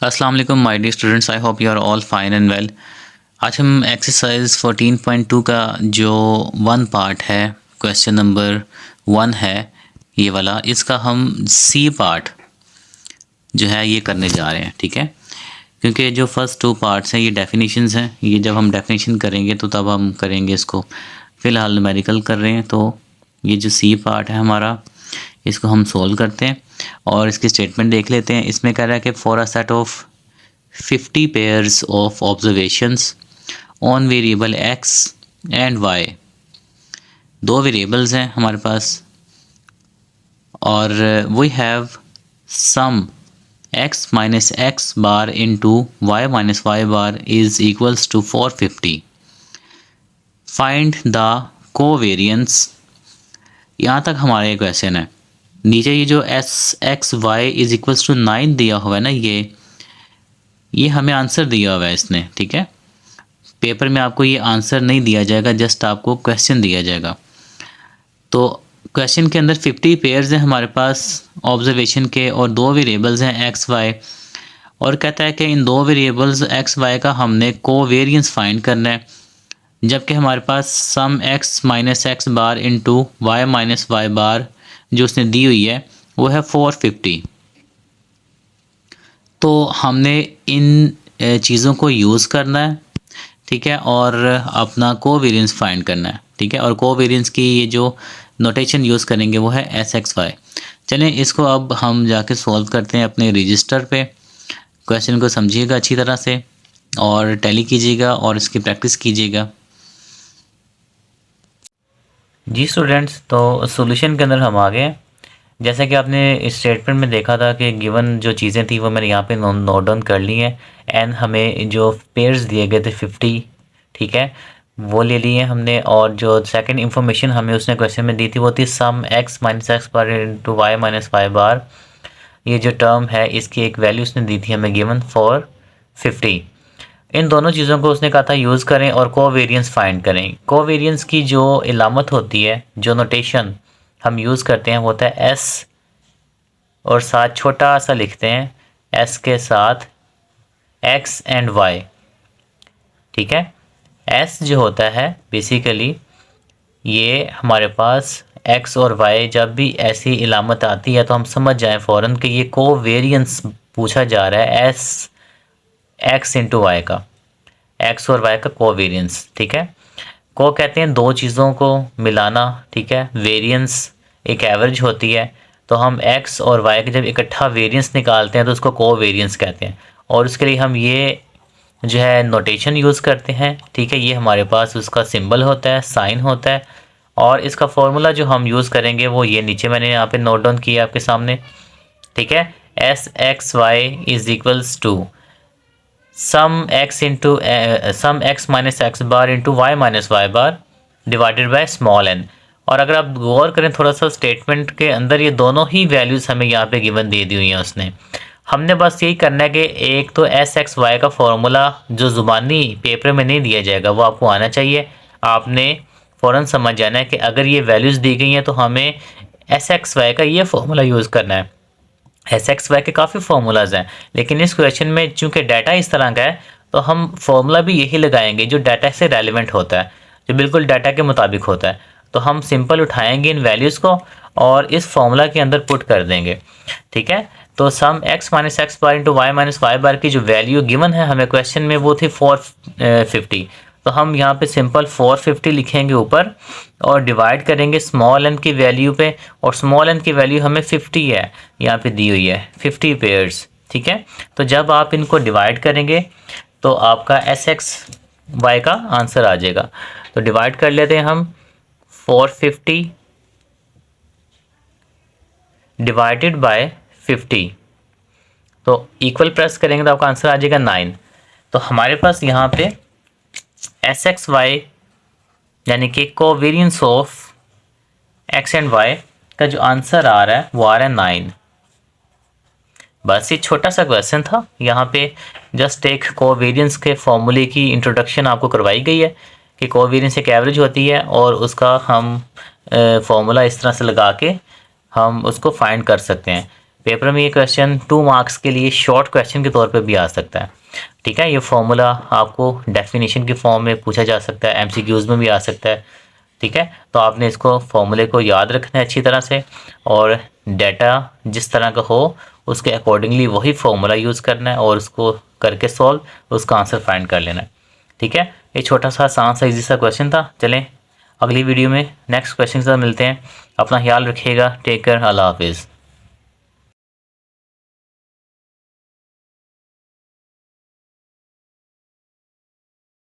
अस्सलाम वालेकुम my dear students, I hope you are all fine and well. आज हम एक्सरसाइज 14.2 का जो वन पार्ट है, क्वेश्चन नंबर 1 है ये वाला, इसका हम सी पार्ट जो है ये करने जा रहे हैं। ठीक है, क्योंकि जो फर्स्ट 2 पार्ट्स हैं ये डेफिनेशंस हैं, ये जब हम डेफिनेशन करेंगे तो तब हम करेंगे इसको। फ़िलहाल न्यूमेरिकल कर रहे हैं, तो ये जो सी पार्ट है हमारा, इसको हम सोल्व करते हैं और इसकी स्टेटमेंट देख लेते हैं। इसमें कह रहा है कि for a set of 50 pairs of observations on variable X and Y. दो वेरिएबल्स हैं हमारे पास और we have sum x minus X bar into Y minus Y bar is equals to 450। Find the covariance. यहाँ तक हमारा ये question है। नीचे ये जो S X Y is equals to 9 दिया हुआ है ना, ये हमें आंसर दिया हुआ है इसने। ठीक है, पेपर में आपको ये आंसर नहीं दिया जाएगा, जस्ट आपको क्वेश्चन दिया जाएगा। तो क्वेश्चन के अंदर 50 पेयर्स हैं हमारे पास ऑब्जर्वेशन के और दो वेरिएबल्स हैं एक्स वाई, और कहता है कि इन दो वेरिएबल्स एक्स वाई का हमने कोवेरियंस फाइंड करना है, जबकि हमारे पास सम X minus X bar into Y minus Y बार जो उसने दी हुई है वो है 450। तो हमने इन चीज़ों को यूज़ करना है, ठीक है, और अपना कोवेरियंस फाइंड करना है। ठीक है, और कोवेरियंस की ये जो नोटेशन यूज़ करेंगे वो है एस एक्स वाई। चलें इसको अब हम जाके सॉल्व करते हैं अपने रजिस्टर पे। क्वेश्चन को समझिएगा अच्छी तरह से और टैली कीजिएगा और इसकी प्रैक्टिस कीजिएगा। जी स्टूडेंट्स, तो सॉल्यूशन के अंदर हम आ गए। जैसा कि आपने स्टेटमेंट में देखा था कि गिवन जो चीज़ें थी वो मैंने यहाँ पे नोट डाउन कर ली हैं। एंड हमें जो पेयर्स दिए गए थे 50, ठीक है, वो ले लिए हमने। और जो सेकंड इन्फॉर्मेशन हमें उसने क्वेश्चन में दी थी वो थी सम X minus X bar into Y minus Y बार। ये जो टर्म है इसकी एक वैल्यू उसने दी थी हमें गिवन फॉर 50। इन दोनों चीज़ों को उसने कहा था यूज़ करें और कोवेरियंस फाइंड करें। कोवेरियंस की जो इलामत होती है, जो नोटेशन हम यूज़ करते हैं वो होता है एस और साथ छोटा सा लिखते हैं एस के साथ एक्स एंड वाई। ठीक है, एस जो होता है बेसिकली ये हमारे पास एक्स और वाई, जब भी ऐसी इलामत आती है तो हम समझ जाएं फ़ौरन कि ये कोवेरियंस पूछा जा रहा है एस एक्स इंटू वाई का, एक्स और वाई का कोवेरियंस। ठीक है, को कहते हैं दो चीज़ों को मिलाना। ठीक है, वेरियंस एक एवरेज होती है, तो हम एक्स और वाई के जब इकट्ठा वेरियंस निकालते हैं तो उसको कोवेरियंस कहते हैं, और उसके लिए हम ये जो है नोटेशन यूज़ करते हैं। ठीक है, ये हमारे पास उसका सिंबल होता है, साइन होता है, और इसका फॉर्मूला जो हम यूज़ करेंगे वो ये नीचे मैंने यहाँ पे नोट डाउन किया आपके सामने। ठीक है, S X Y is equals to sum X minus X bar into Y minus Y bar divided by small n. और अगर आप गौर करें थोड़ा सा स्टेटमेंट के अंदर, ये दोनों ही वैल्यूज़ हमें यहाँ पे गिवन दे दी हुई हैं उसने। हमने बस यही करना है कि एक तो एस एक्स वाई का फॉर्मूला जो ज़ुबानी पेपर में नहीं दिया जाएगा वो आपको आना चाहिए। आपने फ़ौरन समझ जाना है कि अगर ये वैल्यूज़ दी गई हैं तो हमें एस एक्स वाई का ये फॉर्मूला यूज़ करना है। एस एक्स वाई के काफ़ी फार्मूलाज हैं, लेकिन इस क्वेश्चन में चूंकि डाटा इस तरह का है तो हम फॉर्मूला भी यही लगाएंगे जो डाटा से रेलिवेंट होता है, जो बिल्कुल डाटा के मुताबिक होता है। तो हम सिंपल उठाएंगे इन वैल्यूज़ को और इस फॉर्मूला के अंदर पुट कर देंगे। ठीक है, तो सम X minus X bar into Y minus Y बार की जो वैल्यू गिवन है हमें क्वेश्चन में वो थी 450। तो हम यहाँ पे सिंपल 450 लिखेंगे ऊपर और डिवाइड करेंगे स्मॉल एन की वैल्यू पे, और स्मॉल एन की वैल्यू हमें 50 है, यहाँ पे दी हुई है 50 पेयर्स। ठीक है, तो जब आप इनको डिवाइड करेंगे तो आपका एस एक्स वाई का आंसर आ जाएगा। तो डिवाइड कर लेते हैं हम 450 डिवाइडेड बाय 50, तो इक्वल प्रेस करेंगे तो आपका आंसर आ जाएगा 9। तो हमारे पास यहाँ पे एस एक्स वाई यानी कि covariance of X and Y का जो आंसर आ रहा है वो आ रहा है 9। बस ये छोटा सा क्वेश्चन था, यहाँ पे जस्ट एक कोवेरियंस के फॉर्मूले की इंट्रोडक्शन आपको करवाई गई है कि कोवेरियंस एक एवरेज होती है और उसका हम फॉर्मूला इस तरह से लगा के हम उसको फाइंड कर सकते हैं। पेपर में ये क्वेश्चन 2 मार्क्स के लिए शॉर्ट क्वेश्चन के तौर पे भी आ सकता है। ठीक है, ये फॉर्मूला आपको डेफिनेशन के फॉर्म में पूछा जा सकता है, एमसीक्यूज़ में भी आ सकता है। ठीक है, तो आपने इसको फॉर्मूले को याद रखना है अच्छी तरह से, और डाटा जिस तरह का हो उसके अकॉर्डिंगली वही फॉर्मूला यूज़ करना है और उसको करके सॉल्व उसका आंसर फाइंड कर लेना है। ठीक है, ये छोटा सा आसान सा इजी सा क्वेश्चन था। चलें अगली वीडियो में नेक्स्ट क्वेश्चन के साथ मिलते हैं। अपना ख्याल रखिएगा। Take care. अल्लाह हाफिज़।